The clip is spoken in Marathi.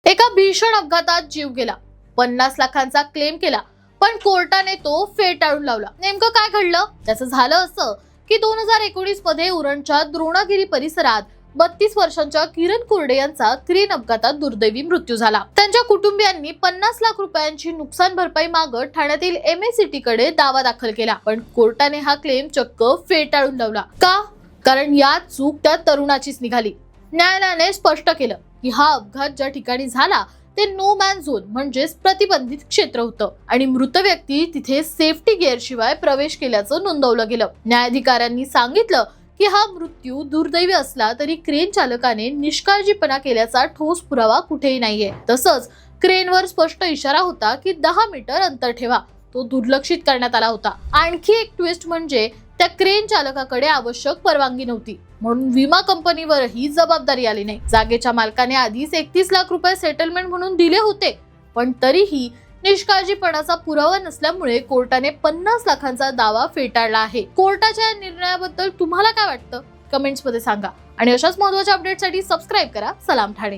एका भीषण अपघातात जीव गेला, 50 लाखांचा क्लेम केला, पण कोर्टाने तो फेटाळून लावला। नेमकं काय घडलं? त्याचं झालं असं की 2019 मध्ये उरणच्या द्रोणागिरी परिसरात 32 वर्षांच्या किरण कुर्डे यांचा क्रेन अपघातात दुर्दैवी मृत्यू झाला। त्यांच्या कुटुंबियांनी 50 लाख रुपयांची नुकसान भरपाई मागत ठाण्यातील MACT कडे दावा दाखल केला, पण कोर्टाने हा क्लेम चक्क फेटाळून लावला। का? कारण यात चूक त्या तरुणाचीच निघाली। न्यायालयाने स्पष्ट केलं की हा अपघात ज्या ठिकाणी झाला ते नो मॅन झोन म्हणजेच प्रतिबंधित क्षेत्र होतं आणि मृत व्यक्ती तिथे सेफ्टी गिअर शिवाय प्रवेश केल्याचं नोंदवलं गेलं। न्यायाधिकाऱ्यांनी सांगितलं की हा मृत्यू दुर्दैवी असला तरी क्रेन चालकाने निष्काळजीपणा केल्याचा ठोस पुरावा कुठेही नाहीये। तसंच क्रेनवर स्पष्ट इशारा होता की 10 मीटर अंतर ठेवा, तो दुर्लक्षित करण्यात आला होता। आणखी एक ट्विस्ट म्हणजे त्या क्रेन चालकाकडे आवश्यक परवानगी नव्हती, म्हणून विमा कंपनीवरही जबाबदारी आली नाही। जागेच्या मालकाने आधीच 31 लाख रुपये सेटलमेंट म्हणून दिले होते, पण तरीही निष्काळजीपणाचा पुरावा नसल्यामुळे कोर्टाने 50 लाखांचा दावा फेटाळला आहे। कोर्टाच्या निर्णयाबद्दल तुम्हाला काय वाटतं? कमेंट्स मध्ये सांगा आणि अशाच महत्त्वाच्या अपडेटसाठी सबस्क्राइब करा सलाम ठाणे।